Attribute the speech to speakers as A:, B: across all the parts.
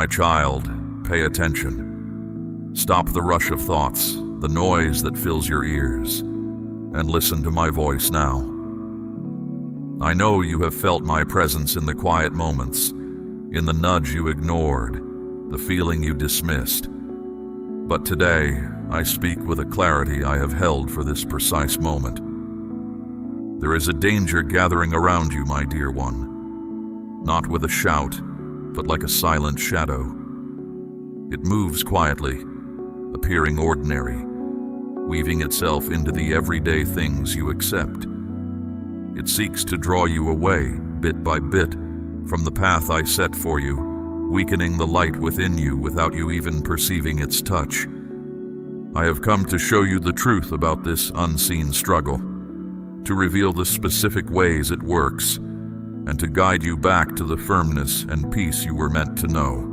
A: My child, pay attention. Stop the rush of thoughts, the noise that fills your ears, and listen to my voice now. I know you have felt my presence in the quiet moments, in the nudge you ignored, the feeling you dismissed. But today, I speak with a clarity I have held for this precise moment. There is a danger gathering around you, my dear one. Not with a shout, but like a silent shadow. It moves quietly, appearing ordinary, weaving itself into the everyday things you accept. It seeks to draw you away, bit by bit, from the path I set for you, weakening the light within you without you even perceiving its touch. I have come to show you the truth about this unseen struggle, to reveal the specific ways it works, and to guide you back to the firmness and peace you were meant to know.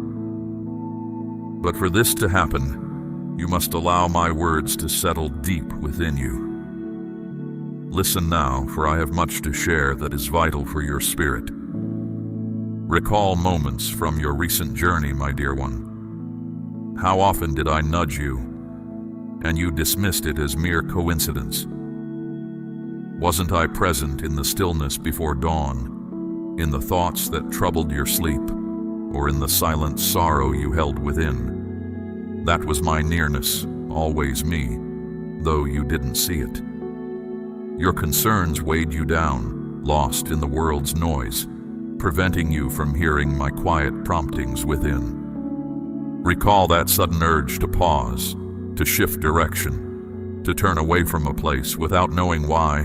A: But for this to happen, you must allow my words to settle deep within you. Listen now, for I have much to share that is vital for your spirit. Recall moments from your recent journey, my dear one. How often did I nudge you, and you dismissed it as mere coincidence? Wasn't I present in the stillness before dawn, in the thoughts that troubled your sleep, or in the silent sorrow you held within? That was my nearness, always me, though you didn't see it. Your concerns weighed you down, lost in the world's noise, preventing you from hearing my quiet promptings within. Recall that sudden urge to pause, to shift direction, to turn away from a place without knowing why.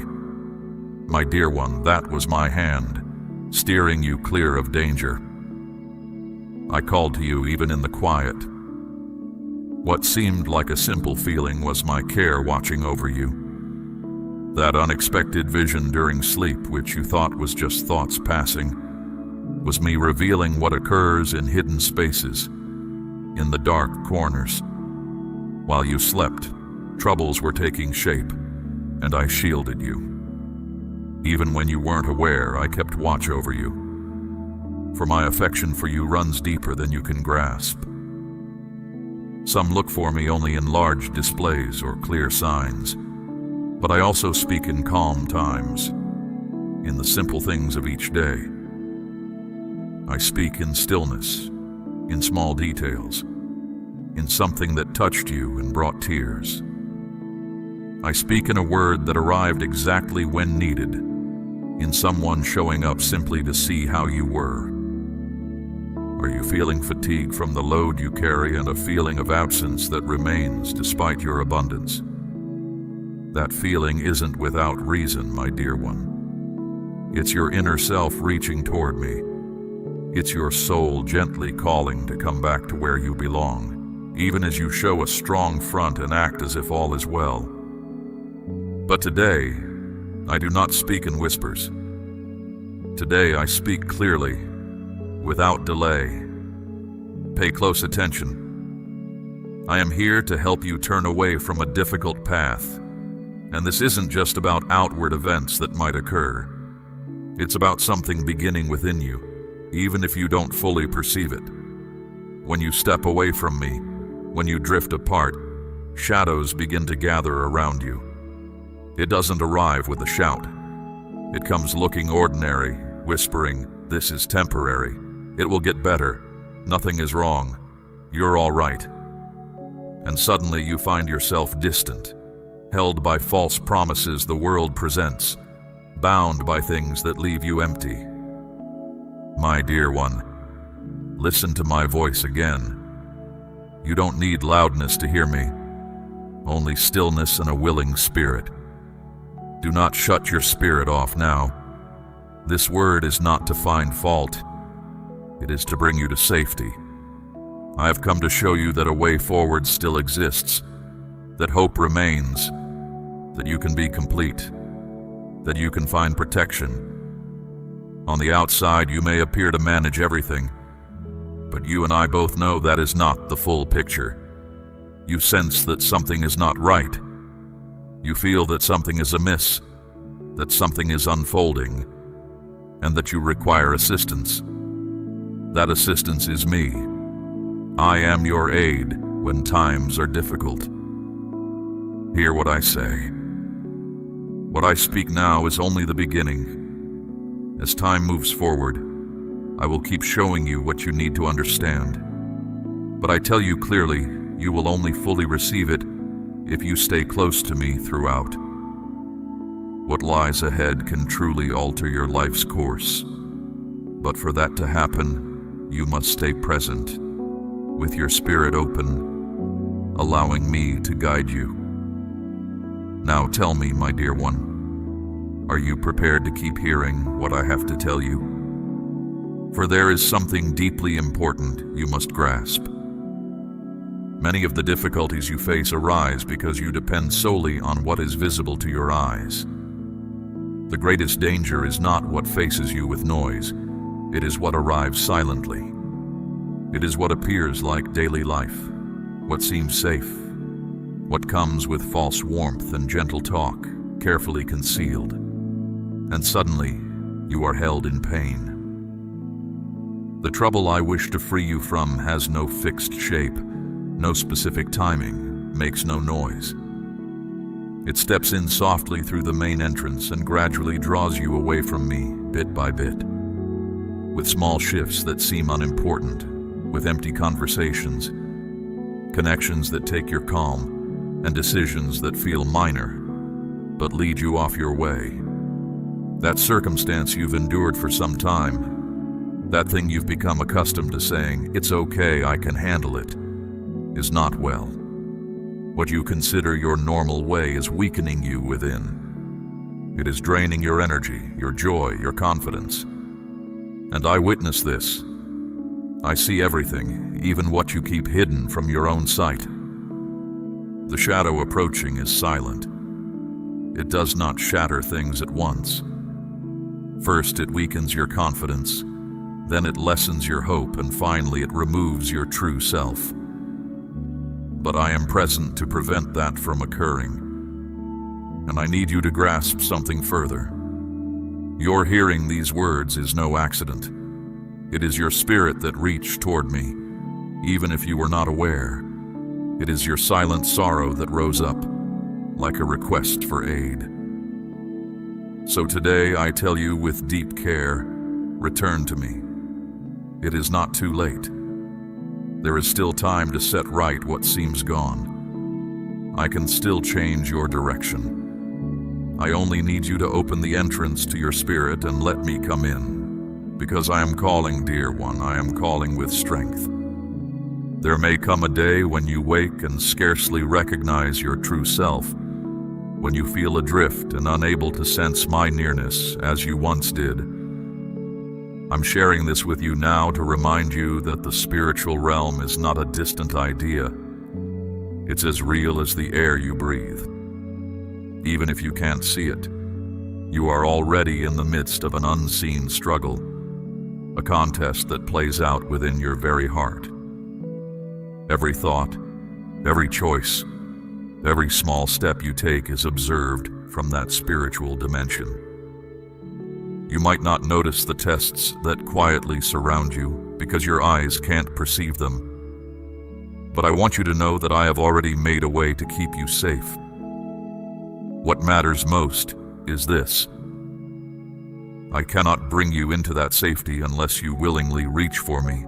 A: My dear one, that was my hand, steering you clear of danger. I called to you even in the quiet. What seemed like a simple feeling was my care watching over you. That unexpected vision during sleep, which you thought was just thoughts passing, was me revealing what occurs in hidden spaces, in the dark corners. While you slept, troubles were taking shape, and I shielded you. Even when you weren't aware, I kept watch over you. For my affection for you runs deeper than you can grasp. Some look for me only in large displays or clear signs, but I also speak in calm times, in the simple things of each day. I speak in stillness, in small details, in something that touched you and brought tears. I speak in a word that arrived exactly when needed, in someone showing up simply to see how you were. Are you feeling fatigue from the load you carry and a feeling of absence that remains despite your abundance? That feeling isn't without reason, my dear one. It's your inner self reaching toward me. It's your soul gently calling to come back to where you belong, even as you show a strong front and act as if all is well. But today, I do not speak in whispers. Today I speak clearly, without delay. Pay close attention. I am here to help you turn away from a difficult path, and this isn't just about outward events that might occur. It's about something beginning within you, even if you don't fully perceive it. When you step away from me, when you drift apart, shadows begin to gather around you. It doesn't arrive with a shout. It comes looking ordinary, whispering, "This is temporary. It will get better. Nothing is wrong. You're all right." And suddenly you find yourself distant, held by false promises the world presents, bound by things that leave you empty. My dear one, listen to my voice again. You don't need loudness to hear me, only stillness and a willing spirit. Do not shut your spirit off now. This word is not to find fault. It is to bring you to safety. I have come to show you that a way forward still exists, that hope remains, that you can be complete, that you can find protection. On the outside, you may appear to manage everything, but you and I both know that is not the full picture. You sense that something is not right. You feel that something is amiss, that something is unfolding, and that you require assistance. That assistance is me, I am your aid when times are difficult. Hear what I say. What I speak now is only the beginning. As time moves forward, I will keep showing you what you need to understand. But I tell you clearly, you will only fully receive it if you stay close to me throughout. What lies ahead can truly alter your life's course. But for that to happen, you must stay present, with your spirit open, allowing me to guide you. Now tell me, my dear one, are you prepared to keep hearing what I have to tell you? For there is something deeply important you must grasp. Many of the difficulties you face arise because you depend solely on what is visible to your eyes. The greatest danger is not what faces you with noise, it is what arrives silently. It is what appears like daily life, what seems safe, what comes with false warmth and gentle talk, carefully concealed. And suddenly, you are held in pain. The trouble I wish to free you from has no fixed shape, no specific timing, makes no noise. It steps in softly through the main entrance and gradually draws you away from me, bit by bit. With small shifts that seem unimportant, with empty conversations, connections that take your calm, and decisions that feel minor, but lead you off your way. That circumstance you've endured for some time, that thing you've become accustomed to saying, "It's okay, I can handle it," is not well. What you consider your normal way is weakening you within. It is draining your energy, your joy, your confidence. And I witness this. I see everything, even what you keep hidden from your own sight. The shadow approaching is silent. It does not shatter things at once. First, it weakens your confidence. Then it lessens your hope, and finally it removes your true self. But I am present to prevent that from occurring. And I need you to grasp something further. Your hearing these words is no accident. It is your spirit that reached toward me, even if you were not aware. It is your silent sorrow that rose up, like a request for aid. So today I tell you with deep care, return to me. It is not too late. There is still time to set right what seems gone. I can still change your direction. I only need you to open the entrance to your spirit and let me come in. Because I am calling, dear one, I am calling with strength. There may come a day when you wake and scarcely recognize your true self, when you feel adrift and unable to sense my nearness as you once did. I'm sharing this with you now to remind you that the spiritual realm is not a distant idea. It's as real as the air you breathe. Even if you can't see it, you are already in the midst of an unseen struggle, a contest that plays out within your very heart. Every thought, every choice, every small step you take is observed from that spiritual dimension. You might not notice the tests that quietly surround you because your eyes can't perceive them. But I want you to know that I have already made a way to keep you safe. What matters most is this. I cannot bring you into that safety unless you willingly reach for me.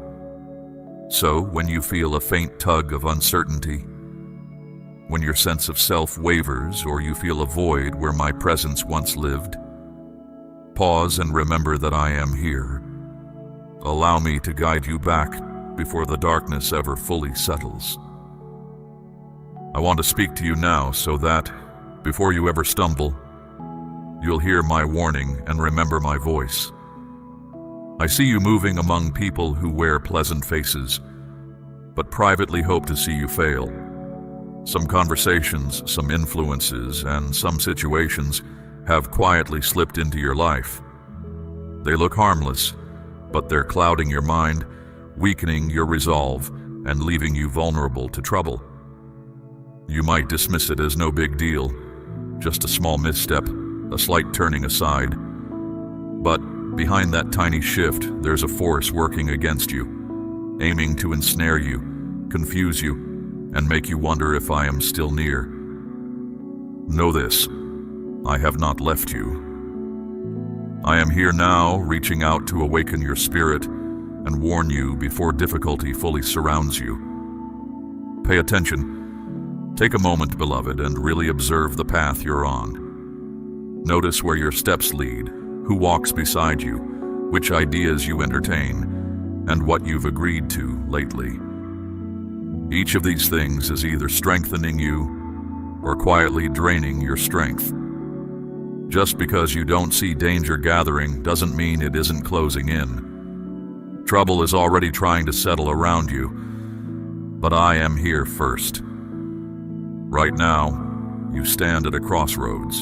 A: So, when you feel a faint tug of uncertainty, when your sense of self wavers or you feel a void where my presence once lived, pause and remember that I am here. Allow me to guide you back before the darkness ever fully settles. I want to speak to you now so that, before you ever stumble, you'll hear my warning and remember my voice. I see you moving among people who wear pleasant faces, but privately hope to see you fail. Some conversations, some influences, and some situations have quietly slipped into your life. They look harmless, but they're clouding your mind, weakening your resolve, and leaving you vulnerable to trouble. You might dismiss it as no big deal, just a small misstep, a slight turning aside. But behind that tiny shift, there's a force working against you, aiming to ensnare you, confuse you, and make you wonder if I am still near. Know this, I have not left you. I am here now, reaching out to awaken your spirit and warn you before difficulty fully surrounds you. Pay attention. Take a moment, beloved, and really observe the path you're on. Notice where your steps lead, who walks beside you, which ideas you entertain, and what you've agreed to lately. Each of these things is either strengthening you or quietly draining your strength. Just because you don't see danger gathering doesn't mean it isn't closing in. Trouble is already trying to settle around you, but I am here first. Right now, you stand at a crossroads.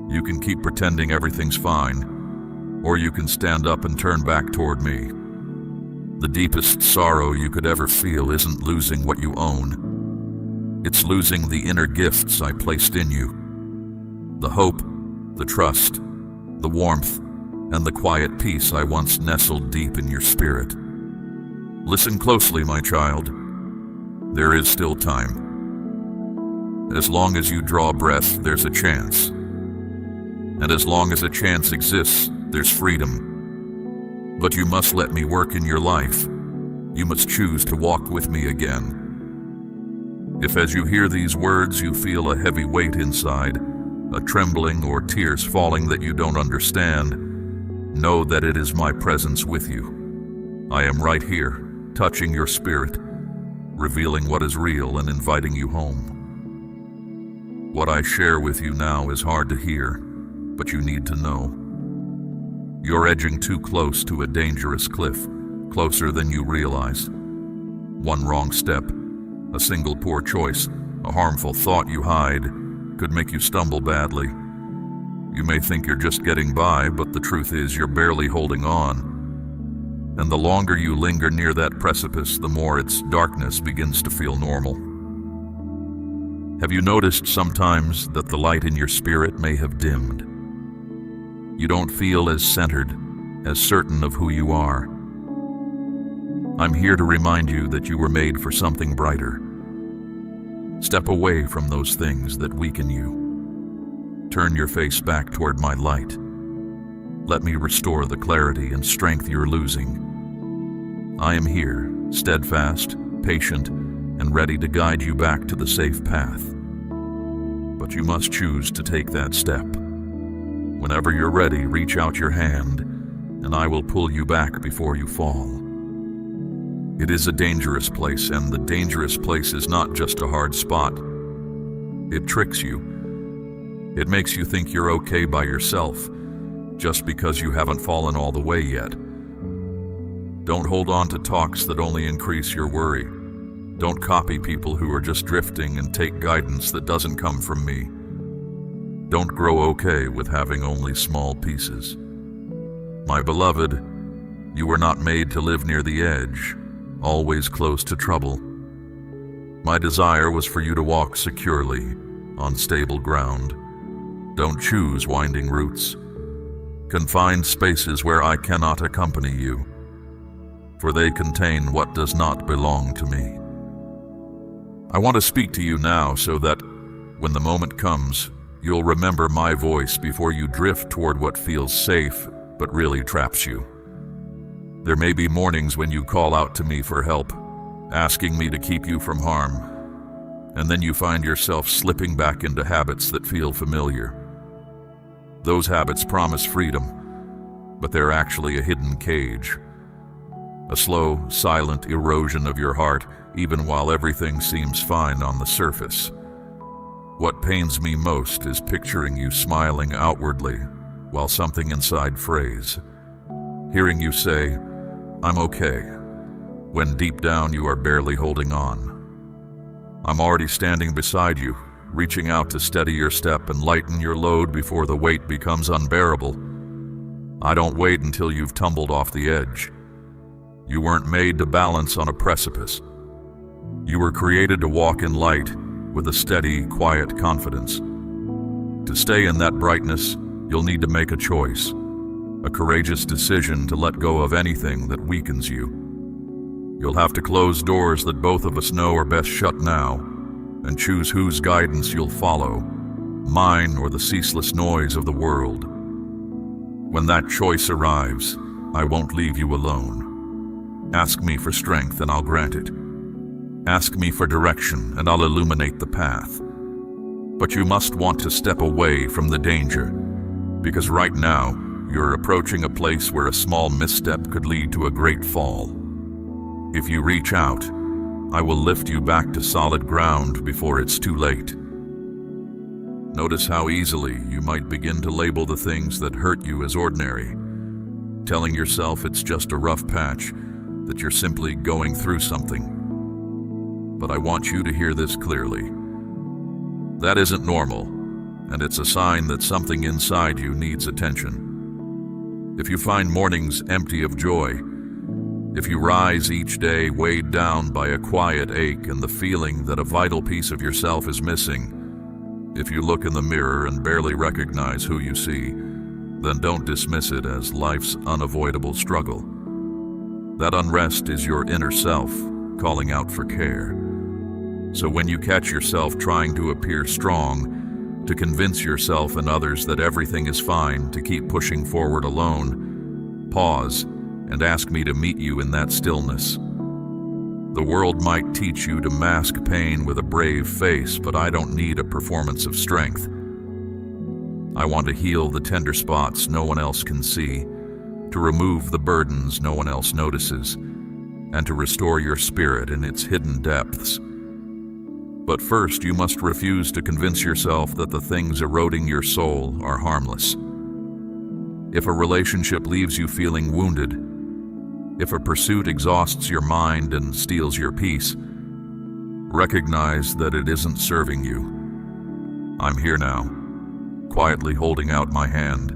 A: You can keep pretending everything's fine, or you can stand up and turn back toward me. The deepest sorrow you could ever feel isn't losing what you own. It's losing the inner gifts I placed in you. The hope, the trust, the warmth, and the quiet peace I once nestled deep in your spirit. Listen closely, my child. There is still time. As long as you draw breath, there's a chance. And as long as a chance exists, there's freedom. But you must let me work in your life. You must choose to walk with me again. If as you hear these words you feel a heavy weight inside, a trembling or tears falling that you don't understand, know that it is my presence with you. I am right here, touching your spirit, revealing what is real and inviting you home. What I share with you now is hard to hear, but you need to know. You're edging too close to a dangerous cliff, closer than you realize. One wrong step, a single poor choice, a harmful thought you hide, could make you stumble badly. You may think you're just getting by, but the truth is you're barely holding on. And the longer you linger near that precipice, the more its darkness begins to feel normal. Have you noticed sometimes that the light in your spirit may have dimmed? You don't feel as centered, as certain of who you are. I'm here to remind you that you were made for something brighter. Step away from those things that weaken you. Turn your face back toward my light. Let me restore the clarity and strength you're losing. I am here, steadfast, patient, and ready to guide you back to the safe path. But you must choose to take that step. Whenever you're ready, reach out your hand, and I will pull you back before you fall. It is a dangerous place, and the dangerous place is not just a hard spot. It tricks you. It makes you think you're okay by yourself, just because you haven't fallen all the way yet. Don't hold on to talks that only increase your worry. Don't copy people who are just drifting and take guidance that doesn't come from me. Don't grow okay with having only small pieces. My beloved, you were not made to live near the edge, always close to trouble. My desire was for you to walk securely, on stable ground. Don't choose winding routes. Confined spaces where I cannot accompany you, for they contain what does not belong to me. I want to speak to you now so that, when the moment comes, you'll remember my voice before you drift toward what feels safe but really traps you. There may be mornings when you call out to me for help, asking me to keep you from harm, and then you find yourself slipping back into habits that feel familiar. Those habits promise freedom, but they're actually a hidden cage. A slow, silent erosion of your heart, even while everything seems fine on the surface. What pains me most is picturing you smiling outwardly while something inside frays. Hearing you say, "I'm okay," when deep down you are barely holding on. I'm already standing beside you, reaching out to steady your step and lighten your load before the weight becomes unbearable. I don't wait until you've tumbled off the edge. You weren't made to balance on a precipice. You were created to walk in light with a steady, quiet confidence. To stay in that brightness, you'll need to make a choice, a courageous decision to let go of anything that weakens you. You'll have to close doors that both of us know are best shut now, and choose whose guidance you'll follow, mine or the ceaseless noise of the world. When that choice arrives, I won't leave you alone. Ask me for strength and I'll grant it. Ask me for direction and I'll illuminate the path. But you must want to step away from the danger, because right now you're approaching a place where a small misstep could lead to a great fall. If you reach out, I will lift you back to solid ground before it's too late. Notice how easily you might begin to label the things that hurt you as ordinary, telling yourself it's just a rough patch, that you're simply going through something. But I want you to hear this clearly. That isn't normal, and it's a sign that something inside you needs attention. If you find mornings empty of joy, if you rise each day weighed down by a quiet ache and the feeling that a vital piece of yourself is missing, if you look in the mirror and barely recognize who you see, then don't dismiss it as life's unavoidable struggle. That unrest is your inner self calling out for care. So when you catch yourself trying to appear strong, to convince yourself and others that everything is fine, to keep pushing forward alone, pause and ask me to meet you in that stillness. The world might teach you to mask pain with a brave face, but I don't need a performance of strength. I want to heal the tender spots no one else can see, to remove the burdens no one else notices, and to restore your spirit in its hidden depths. But first, you must refuse to convince yourself that the things eroding your soul are harmless. If a relationship leaves you feeling wounded, if a pursuit exhausts your mind and steals your peace, recognize that it isn't serving you. I'm here now, quietly holding out my hand,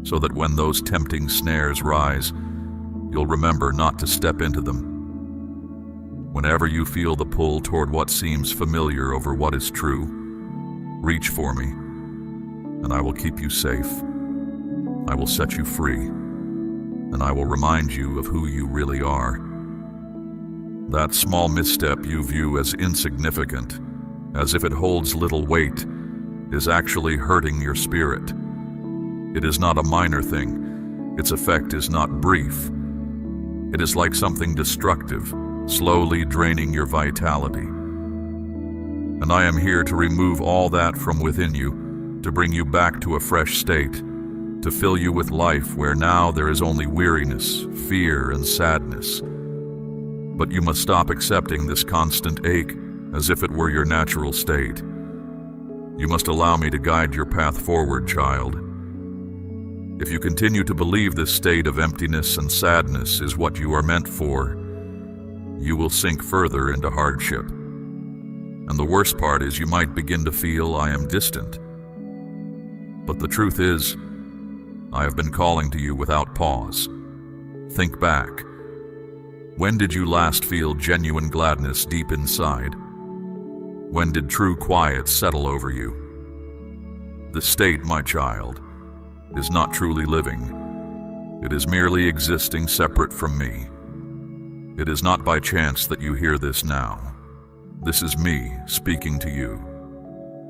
A: so that when those tempting snares rise, you'll remember not to step into them. Whenever you feel the pull toward what seems familiar over what is true, reach for me, and I will keep you safe. I will set you free, and I will remind you of who you really are. That small misstep you view as insignificant, as if it holds little weight, is actually hurting your spirit. It is not a minor thing. Its effect is not brief. It is like something destructive, slowly draining your vitality. And I am here to remove all that from within you, to bring you back to a fresh state, to fill you with life where now there is only weariness, fear, and sadness. But you must stop accepting this constant ache as if it were your natural state. You must allow me to guide your path forward, child. If you continue to believe this state of emptiness and sadness is what you are meant for, you will sink further into hardship. And the worst part is you might begin to feel I am distant. But the truth is, I have been calling to you without pause. Think back. When did you last feel genuine gladness deep inside? When did true quiet settle over you? This state, my child, is not truly living. It is merely existing separate from me. It is not by chance that you hear this now. This is me speaking to you,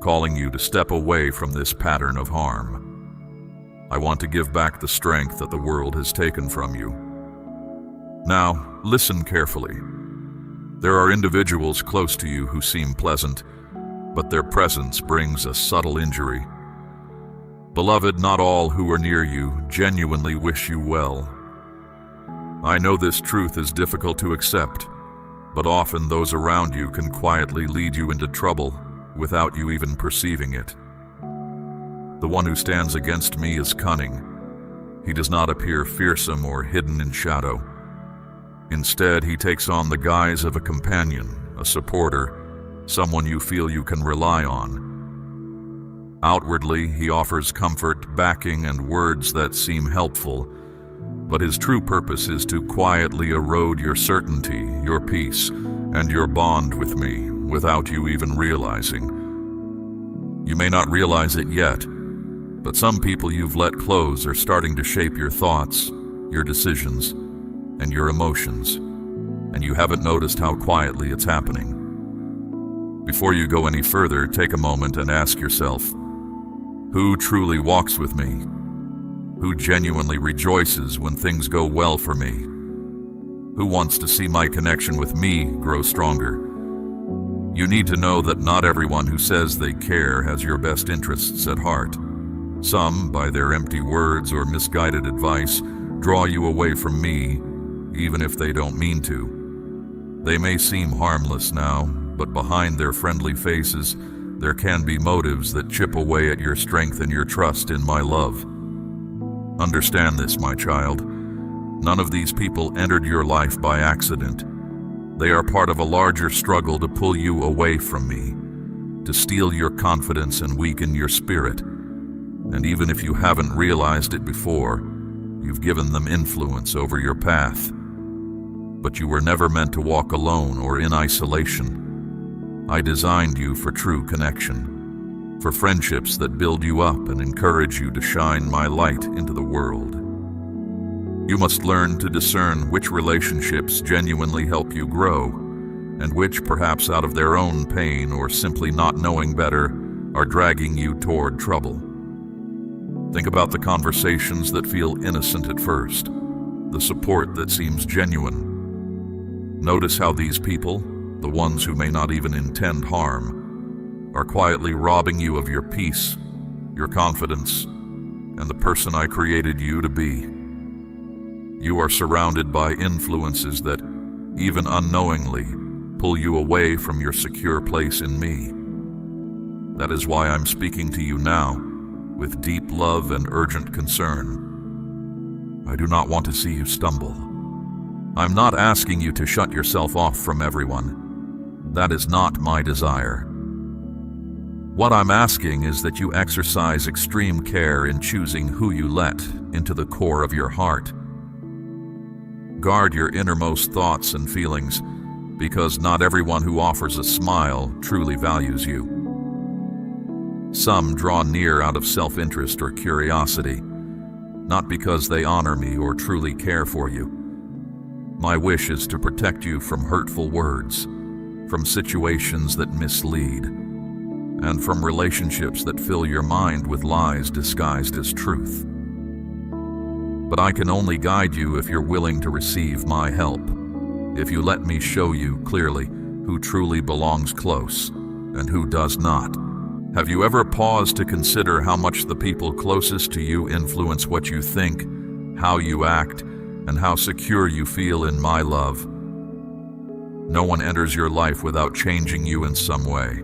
A: calling you to step away from this pattern of harm. I want to give back the strength that the world has taken from you. Now, listen carefully. There are individuals close to you who seem pleasant, but their presence brings a subtle injury. Beloved, not all who are near you genuinely wish you well. I know this truth is difficult to accept, but often those around you can quietly lead you into trouble without you even perceiving it. The one who stands against me is cunning. He does not appear fearsome or hidden in shadow. Instead, he takes on the guise of a companion, a supporter, someone you feel you can rely on. Outwardly, he offers comfort, backing, and words that seem helpful, but his true purpose is to quietly erode your certainty, your peace, and your bond with me without you even realizing. You may not realize it yet, but some people you've let close are starting to shape your thoughts, your decisions, and your emotions. and you haven't noticed how quietly it's happening. Before you go any further, take a moment and ask yourself, who truly walks with me? Who genuinely rejoices when things go well for me? Who wants to see my connection with me grow stronger? You need to know that not everyone who says they care has your best interests at heart. Some, by their empty words or misguided advice, draw you away from me, even if they don't mean to. They may seem harmless now, but behind their friendly faces, there can be motives that chip away at your strength and your trust in my love. Understand this, my child. None of these people entered your life by accident. They are part of a larger struggle to pull you away from me, to steal your confidence and weaken your spirit. And even if you haven't realized it before, you've given them influence over your path. But you were never meant to walk alone or in isolation. I designed you for true connection, for friendships that build you up and encourage you to shine my light into the world. You must learn to discern which relationships genuinely help you grow, and which, perhaps out of their own pain or simply not knowing better, are dragging you toward trouble. Think about the conversations that feel innocent at first, the support that seems genuine. Notice how these people, the ones who may not even intend harm, are quietly robbing you of your peace, your confidence, and the person I created you to be. You are surrounded by influences that, even unknowingly, pull you away from your secure place in me. That is why I'm speaking to you now, with deep love and urgent concern. I do not want to see you stumble. I'm not asking you to shut yourself off from everyone. That is not my desire. What I'm asking is that you exercise extreme care in choosing who you let into the core of your heart. Guard your innermost thoughts and feelings, because not everyone who offers a smile truly values you. Some draw near out of self-interest or curiosity, not because they honor me or truly care for you. My wish is to protect you from hurtful words, from situations that mislead, and from relationships that fill your mind with lies disguised as truth. But I can only guide you if you're willing to receive my help, if you let me show you clearly who truly belongs close and who does not. Have you ever paused to consider how much the people closest to you influence what you think, how you act, and how secure you feel in my love? No one enters your life without changing you in some way.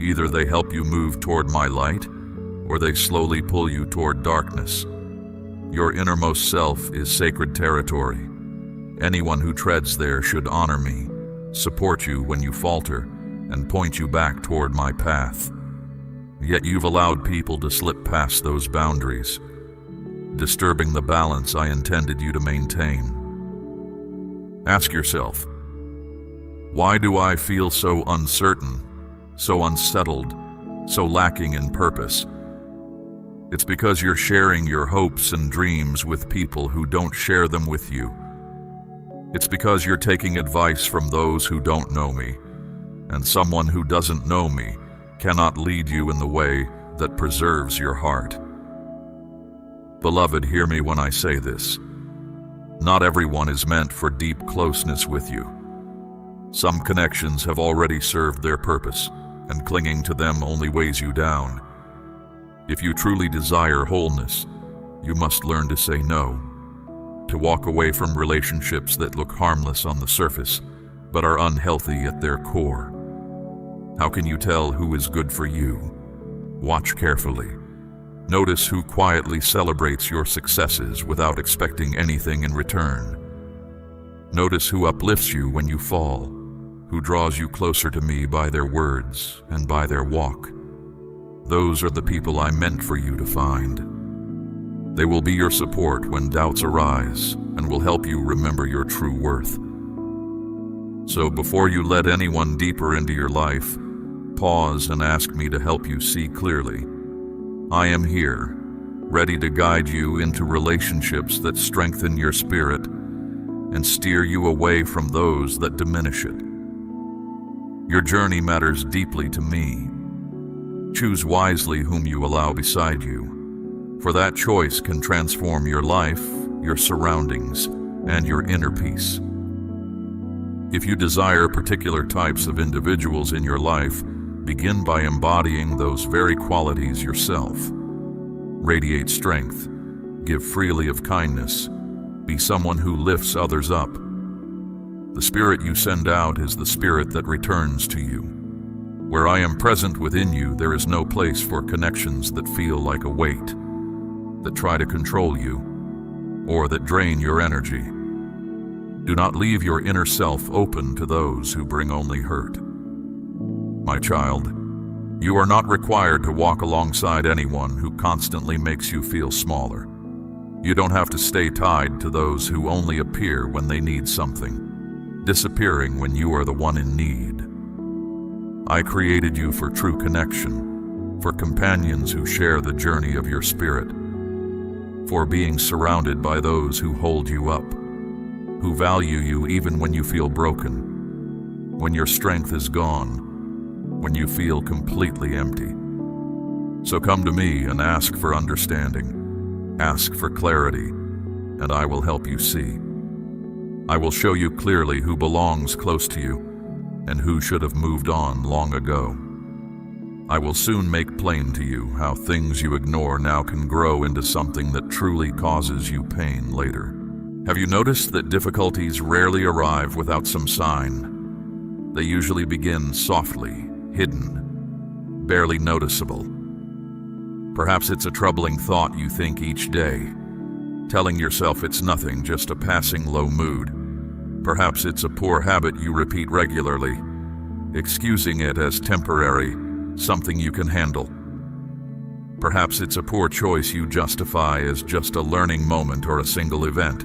A: Either they help you move toward my light, or they slowly pull you toward darkness. Your innermost self is sacred territory. Anyone who treads there should honor me, support you when you falter, and point you back toward my path. Yet you've allowed people to slip past those boundaries, disturbing the balance I intended you to maintain. Ask yourself, why do I feel so uncertain, so unsettled, so lacking in purpose? It's because you're sharing your hopes and dreams with people who don't share them with you. It's because you're taking advice from those who don't know me, and someone who doesn't know me cannot lead you in the way that preserves your heart. Beloved, hear me when I say this. Not everyone is meant for deep closeness with you. Some connections have already served their purpose, and clinging to them only weighs you down. If you truly desire wholeness, you must learn to say no, to walk away from relationships that look harmless on the surface, but are unhealthy at their core. How can you tell who is good for you? Watch carefully. Notice who quietly celebrates your successes without expecting anything in return. Notice who uplifts you when you fall, who draws you closer to me by their words and by their walk. Those are the people I meant for you to find. They will be your support when doubts arise and will help you remember your true worth. So before you let anyone deeper into your life, pause and ask me to help you see clearly. I am here, ready to guide you into relationships that strengthen your spirit, and steer you away from those that diminish it. Your journey matters deeply to me. Choose wisely whom you allow beside you, for that choice can transform your life, your surroundings, and your inner peace. If you desire particular types of individuals in your life, begin by embodying those very qualities yourself. Radiate strength, give freely of kindness, be someone who lifts others up. The spirit you send out is the spirit that returns to you. Where I am present within you, there is no place for connections that feel like a weight, that try to control you, or that drain your energy. Do not leave your inner self open to those who bring only hurt. My child, you are not required to walk alongside anyone who constantly makes you feel smaller. You don't have to stay tied to those who only appear when they need something, disappearing when you are the one in need. I created you for true connection, for companions who share the journey of your spirit, for being surrounded by those who hold you up, who value you even when you feel broken, when your strength is gone, when you feel completely empty. So come to me and ask for understanding, ask for clarity, and I will help you see. I will show you clearly who belongs close to you and who should have moved on long ago. I will soon make plain to you how things you ignore now can grow into something that truly causes you pain later. Have you noticed that difficulties rarely arrive without some sign? They usually begin softly, hidden, barely noticeable. Perhaps it's a troubling thought you think each day, telling yourself it's nothing, just a passing low mood. Perhaps it's a poor habit you repeat regularly, excusing it as temporary, something you can handle. Perhaps it's a poor choice you justify as just a learning moment or a single event.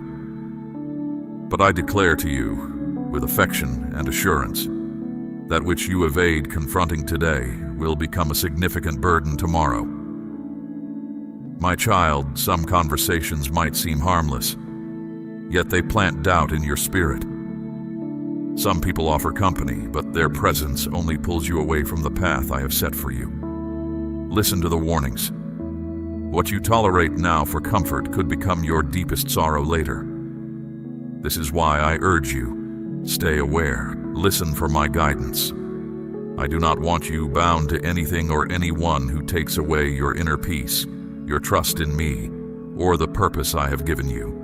A: But I declare to you, with affection and assurance, that which you evade confronting today will become a significant burden tomorrow. My child, some conversations might seem harmless, yet they plant doubt in your spirit. Some people offer company, but their presence only pulls you away from the path I have set for you. Listen to the warnings. What you tolerate now for comfort could become your deepest sorrow later. This is why I urge you, stay aware, listen for my guidance. I do not want you bound to anything or anyone who takes away your inner peace, your trust in me, or the purpose I have given you.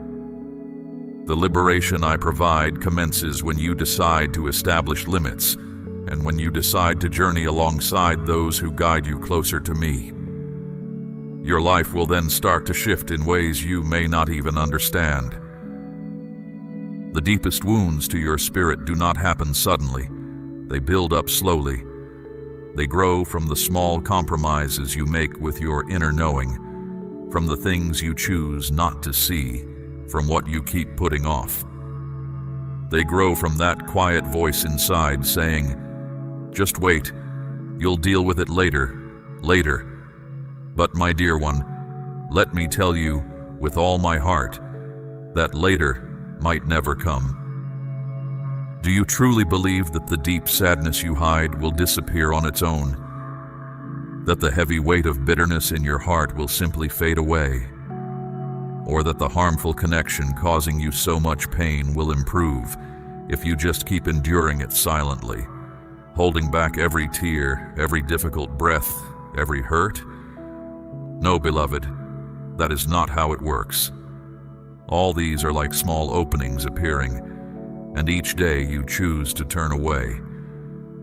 A: The liberation I provide commences when you decide to establish limits, and when you decide to journey alongside those who guide you closer to me. Your life will then start to shift in ways you may not even understand. The deepest wounds to your spirit do not happen suddenly. They build up slowly. They grow from the small compromises you make with your inner knowing, from the things you choose not to see, from what you keep putting off. They grow from that quiet voice inside saying, "Just wait, you'll deal with it later. But my dear one, let me tell you with all my heart that later might never come. Do you truly believe that the deep sadness you hide will disappear on its own? That the heavy weight of bitterness in your heart will simply fade away? Or that the harmful connection causing you so much pain will improve if you just keep enduring it silently, holding back every tear, every difficult breath, every hurt? No, beloved, that is not how it works. All these are like small openings appearing, and each day you choose to turn away,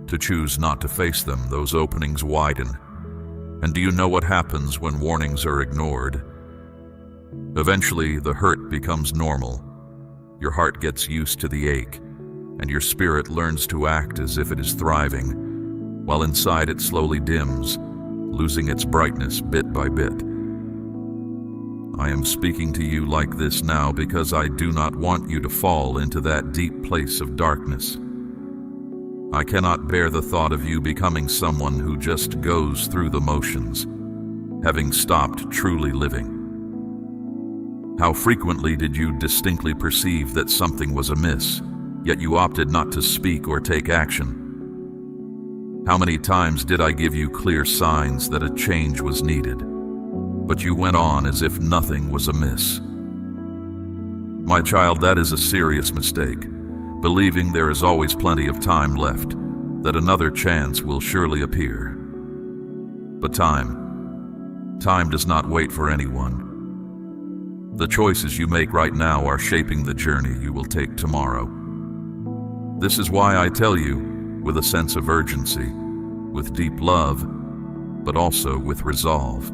A: to choose not to face them, those openings widen. And do you know what happens when warnings are ignored? Eventually, the hurt becomes normal. Your heart gets used to the ache, and your spirit learns to act as if it is thriving, while inside it slowly dims, losing its brightness bit by bit. I am speaking to you like this now because I do not want you to fall into that deep place of darkness. I cannot bear the thought of you becoming someone who just goes through the motions, having stopped truly living. How frequently did you distinctly perceive that something was amiss, yet you opted not to speak or take action? How many times did I give you clear signs that a change was needed, but you went on as if nothing was amiss? My child, that is a serious mistake, believing there is always plenty of time left, that another chance will surely appear. But time does not wait for anyone. The choices you make right now are shaping the journey you will take tomorrow. This is why I tell you, with a sense of urgency, with deep love, but also with resolve.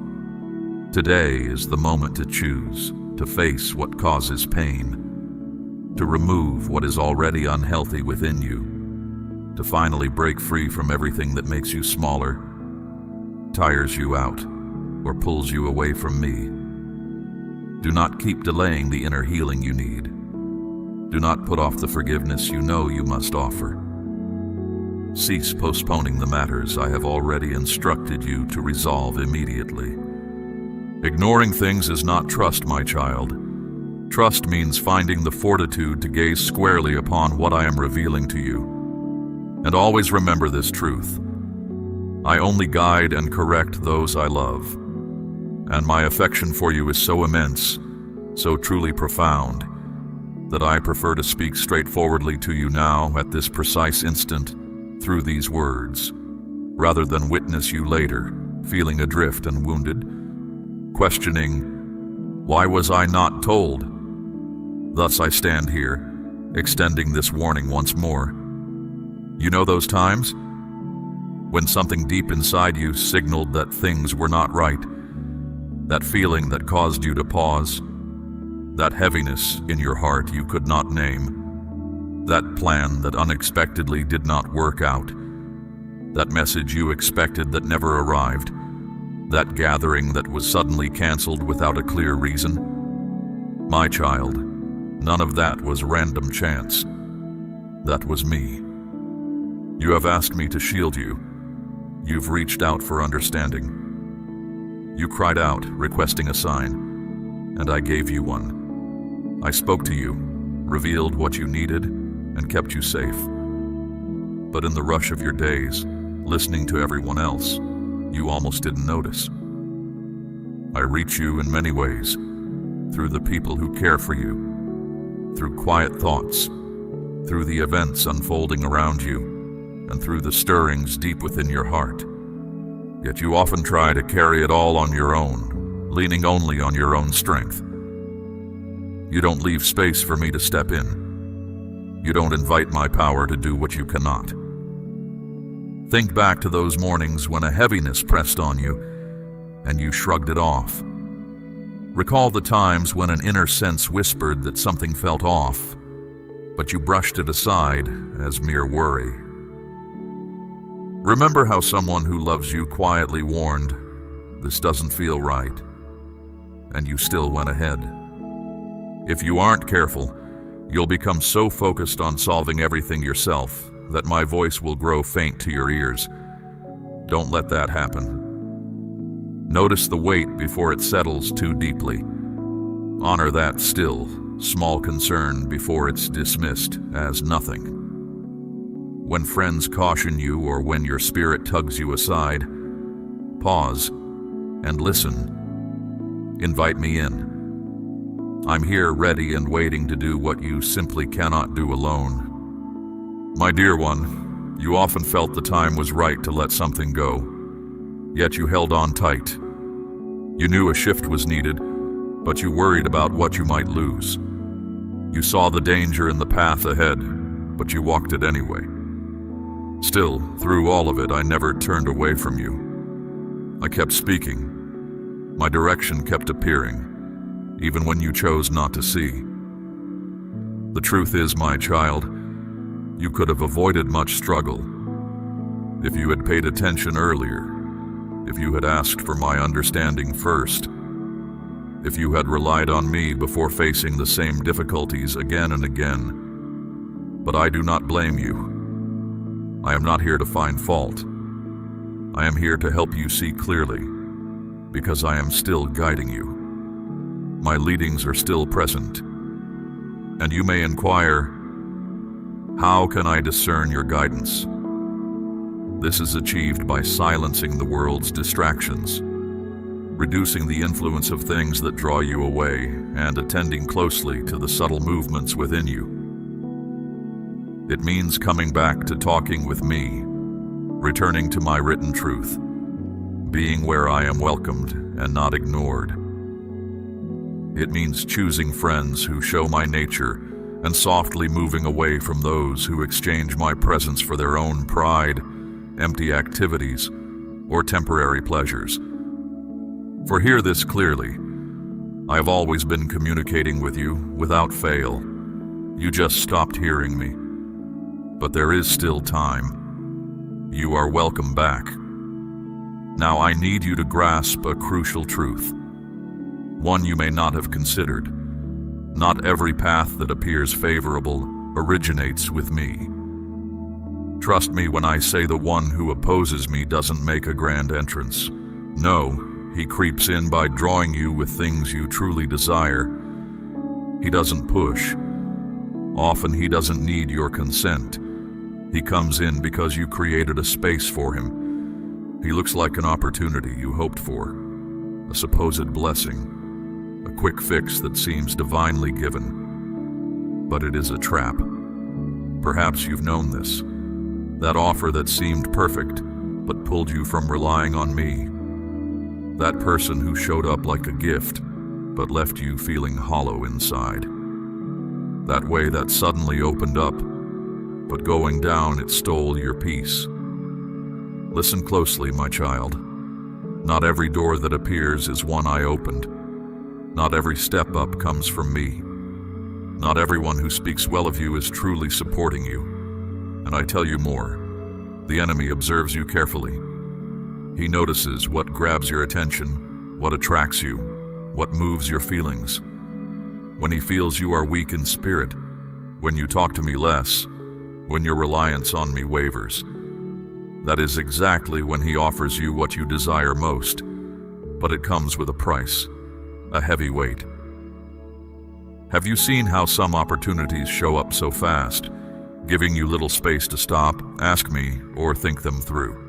A: Today is the moment to choose, to face what causes pain, to remove what is already unhealthy within you, to finally break free from everything that makes you smaller, tires you out, or pulls you away from me. Do not keep delaying the inner healing you need. Do not put off the forgiveness you know you must offer. Cease postponing the matters I have already instructed you to resolve immediately. Ignoring things is not trust, my child. Trust means finding the fortitude to gaze squarely upon what I am revealing to you. And always remember this truth. I only guide and correct those I love. And my affection for you is so immense, so truly profound, that I prefer to speak straightforwardly to you now at this precise instant through these words, rather than witness you later, feeling adrift and wounded, questioning, why was I not told? Thus I stand here, extending this warning once more. You know those times? When something deep inside you signaled that things were not right, that feeling that caused you to pause, that heaviness in your heart you could not name, that plan that unexpectedly did not work out, that message you expected that never arrived, that gathering that was suddenly canceled without a clear reason. My child, none of that was random chance. That was me. You have asked me to shield you. You've reached out for understanding. You cried out, requesting a sign, and I gave you one. I spoke to you, revealed what you needed, and kept you safe. But in the rush of your days, listening to everyone else, you almost didn't notice. I reach you in many ways, through the people who care for you, through quiet thoughts, through the events unfolding around you, and through the stirrings deep within your heart. Yet you often try to carry it all on your own, leaning only on your own strength. You don't leave space for me to step in. You don't invite my power to do what you cannot. Think back to those mornings when a heaviness pressed on you, and you shrugged it off. Recall the times when an inner sense whispered that something felt off, but you brushed it aside as mere worry. Remember how someone who loves you quietly warned, "This doesn't feel right," and you still went ahead. If you aren't careful, you'll become so focused on solving everything yourself that my voice will grow faint to your ears. Don't let that happen. Notice the weight before it settles too deeply. Honor that still, small concern before it's dismissed as nothing. When friends caution you or when your spirit tugs you aside, pause and listen. Invite me in. I'm here ready and waiting to do what you simply cannot do alone. My dear one, you often felt the time was right to let something go, yet you held on tight. You knew a shift was needed, but you worried about what you might lose. You saw the danger in the path ahead, but you walked it anyway. Still, through all of it, I never turned away from you. I kept speaking. My direction kept appearing, even when you chose not to see. The truth is, my child, you could have avoided much struggle if you had paid attention earlier, if you had asked for my understanding first, if you had relied on me before facing the same difficulties again and again. But I do not blame you. I am not here to find fault. I am here to help you see clearly, because I am still guiding you. my leadings are still present. And you may inquire, how can I discern your guidance? This is achieved by silencing the world's distractions, reducing the influence of things that draw you away, and attending closely to the subtle movements within you. It means coming back to talking with me, returning to my written truth, being where I am welcomed and not ignored. It means choosing friends who show my nature and softly moving away from those who exchange my presence for their own pride, empty activities, or temporary pleasures. For hear this clearly, I have always been communicating with you without fail. You just stopped hearing me. But there is still time. You are welcome back. Now I need you to grasp a crucial truth, one you may not have considered. Not every path that appears favorable originates with me. Trust me when I say the one who opposes me doesn't make a grand entrance. No, he creeps in by drawing you with things you truly desire. He doesn't push. Often he doesn't need your consent. He comes in because you created a space for him. He looks like an opportunity you hoped for, a supposed blessing, a quick fix that seems divinely given. But it is a trap. Perhaps you've known this. That offer that seemed perfect, but pulled you from relying on me. That person who showed up like a gift, but left you feeling hollow inside. That way that suddenly opened up, but going down it stole your peace. Listen closely, my child. Not every door that appears is one I opened. Not every step up comes from me. Not everyone who speaks well of you is truly supporting you. And I tell you more, the enemy observes you carefully. He notices what grabs your attention, what attracts you, what moves your feelings. When he feels you are weak in spirit, when you talk to me less, when your reliance on me wavers, that is exactly when he offers you what you desire most. But it comes with a price, a heavy weight. Have you seen how some opportunities show up so fast, giving you little space to stop, ask me, or think them through?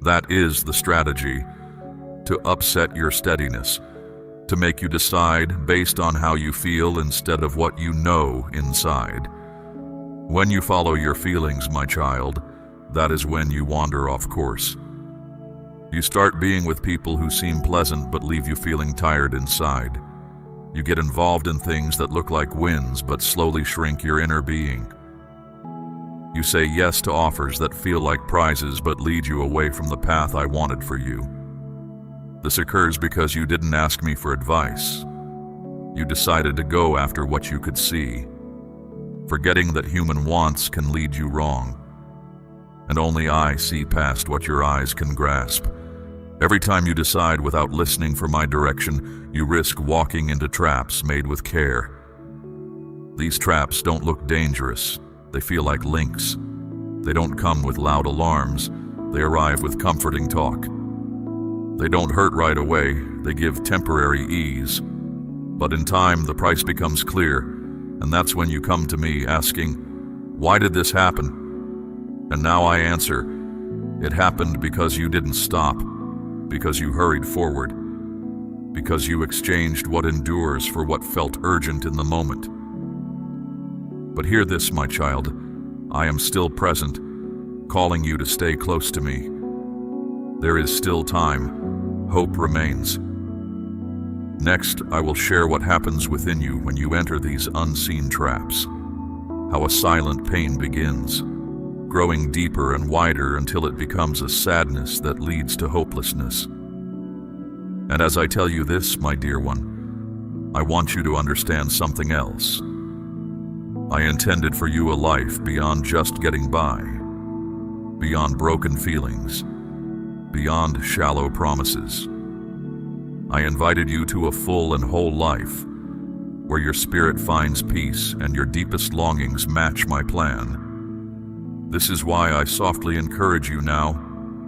A: That is the strategy, to upset your steadiness, to make you decide based on how you feel instead of what you know inside. When you follow your feelings, my child, that is when you wander off course. You start being with people who seem pleasant but leave you feeling tired inside. You get involved in things that look like wins but slowly shrink your inner being. You say yes to offers that feel like prizes but lead you away from the path I wanted for you. This occurs because you didn't ask me for advice. You decided to go after what you could see, forgetting that human wants can lead you wrong. And only I see past what your eyes can grasp. Every time you decide without listening for my direction, you risk walking into traps made with care. These traps don't look dangerous. They feel like links. They don't come with loud alarms. They arrive with comforting talk. They don't hurt right away. They give temporary ease. But in time, the price becomes clear, and that's when you come to me asking, why did this happen? And now I answer, it happened because you didn't stop, because you hurried forward, because you exchanged what endures for what felt urgent in the moment. But hear this, my child, I am still present, calling you to stay close to me. There is still time. Hope remains. Next, I will share what happens within you when you enter these unseen traps, how a silent pain begins, growing deeper and wider until it becomes a sadness that leads to hopelessness. And as I tell you this, my dear one, I want you to understand something else. I intended for you a life beyond just getting by, beyond broken feelings, beyond shallow promises. I invited you to a full and whole life, where your spirit finds peace and your deepest longings match my plan. This is why I softly encourage you now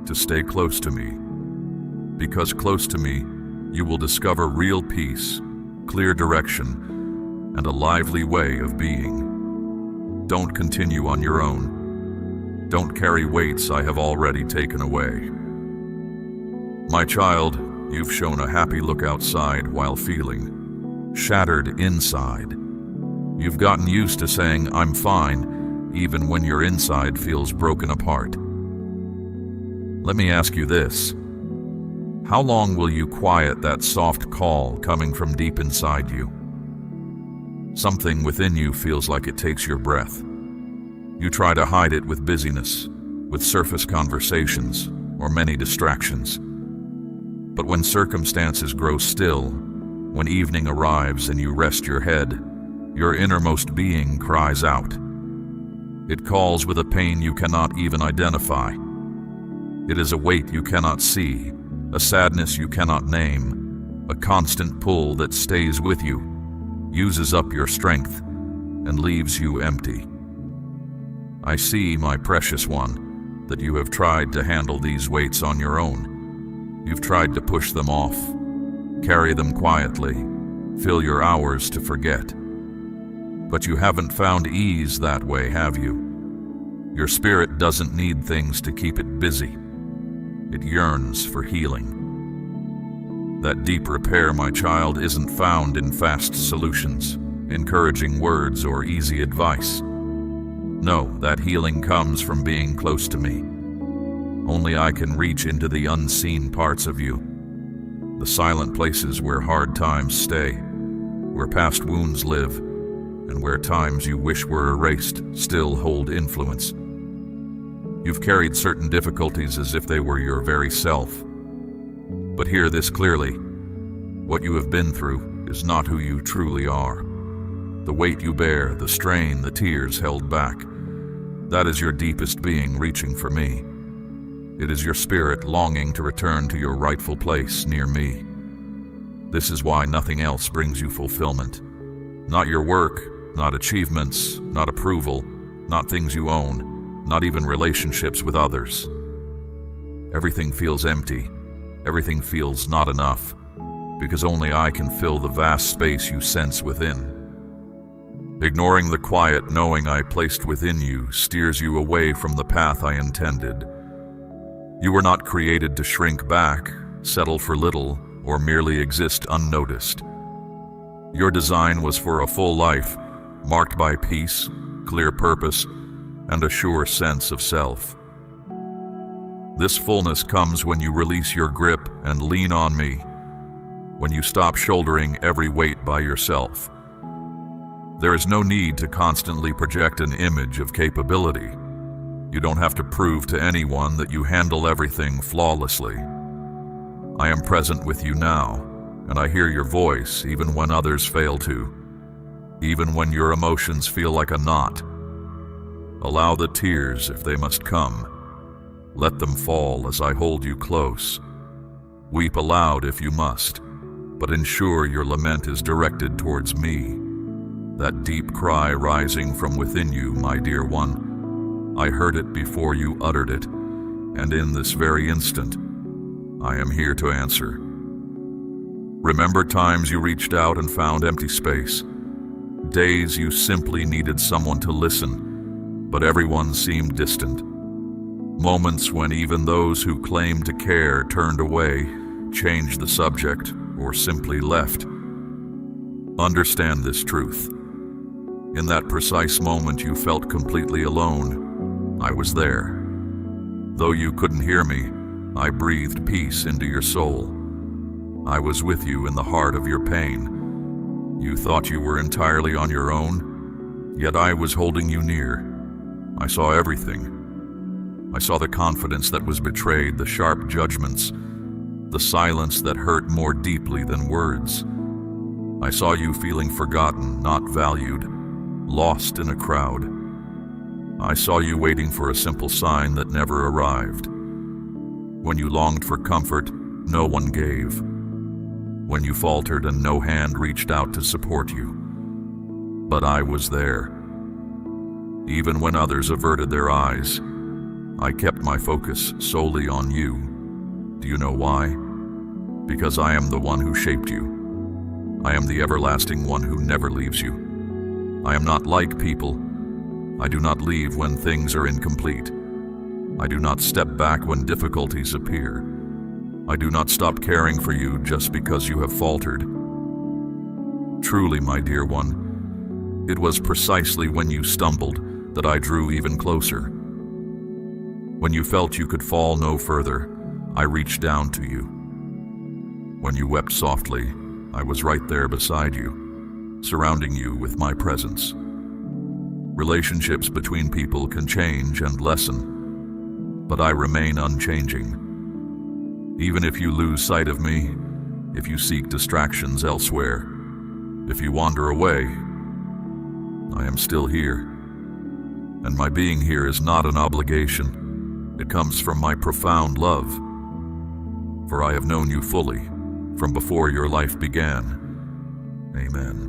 A: to stay close to me. Because close to me, you will discover real peace, clear direction, and a lively way of being. Don't continue on your own. Don't carry weights I have already taken away. My child, you've shown a happy look outside while feeling shattered inside. You've gotten used to saying, "I'm fine," even when your inside feels broken apart. Let me ask you this. How long will you quiet that soft call coming from deep inside you? Something within you feels like it takes your breath. You try to hide it with busyness, with surface conversations, or many distractions. But when circumstances grow still, when evening arrives and you rest your head, your innermost being cries out. It calls with a pain you cannot even identify. It is a weight you cannot see, a sadness you cannot name, a constant pull that stays with you, uses up your strength, and leaves you empty. I see, my precious one, that you have tried to handle these weights on your own. You've tried to push them off, carry them quietly, fill your hours to forget. But you haven't found ease that way, have you? Your spirit doesn't need things to keep it busy. It yearns for healing. That deep repair, my child, isn't found in fast solutions, encouraging words, or easy advice. No, that healing comes from being close to me. Only I can reach into the unseen parts of you, the silent places where hard times stay, where past wounds live, and where times you wish were erased still hold influence. You've carried certain difficulties as if they were your very self. But hear this clearly. What you have been through is not who you truly are. The weight you bear, the strain, the tears held back, that is your deepest being reaching for me. It is your spirit longing to return to your rightful place near me. This is why nothing else brings you fulfillment. Not your work, not achievements, not approval, not things you own, not even relationships with others. Everything feels empty. Everything feels not enough, because only I can fill the vast space you sense within. Ignoring the quiet knowing I placed within you steers you away from the path I intended. You were not created to shrink back, settle for little, or merely exist unnoticed. Your design was for a full life, marked by peace, clear purpose, and a sure sense of self. This fullness comes when you release your grip and lean on me, when you stop shouldering every weight by yourself. There is no need to constantly project an image of capability. You don't have to prove to anyone that you handle everything flawlessly. I am present with you now, and I hear your voice even when others fail to, even when your emotions feel like a knot. Allow the tears if they must come. Let them fall as I hold you close. Weep aloud if you must, but ensure your lament is directed towards me. That deep cry rising from within you, my dear one, I heard it before you uttered it, and in this very instant, I am here to answer. Remember times you reached out and found empty space, days you simply needed someone to listen, but everyone seemed distant. Moments when even those who claimed to care turned away, changed the subject, or simply left. Understand this truth. In that precise moment you felt completely alone, I was there. Though you couldn't hear me, I breathed peace into your soul. I was with you in the heart of your pain. You thought you were entirely on your own, yet I was holding you near. I saw everything. I saw the confidence that was betrayed, the sharp judgments, the silence that hurt more deeply than words. I saw you feeling forgotten, not valued, lost in a crowd. I saw you waiting for a simple sign that never arrived. When you longed for comfort, no one gave. When you faltered and no hand reached out to support you. But I was there. Even when others averted their eyes, I kept my focus solely on you. Do you know why? Because I am the one who shaped you. I am the everlasting one who never leaves you. I am not like people. I do not leave when things are incomplete. I do not step back when difficulties appear. I do not stop caring for you just because you have faltered. Truly, my dear one, it was precisely when you stumbled that I drew even closer. When you felt you could fall no further, I reached down to you. When you wept softly, I was right there beside you, surrounding you with my presence. Relationships between people can change and lessen, but I remain unchanging. Even if you lose sight of me, if you seek distractions elsewhere, if you wander away, I am still here. And my being here is not an obligation. It comes from my profound love. For I have known you fully, from before your life began. Amen.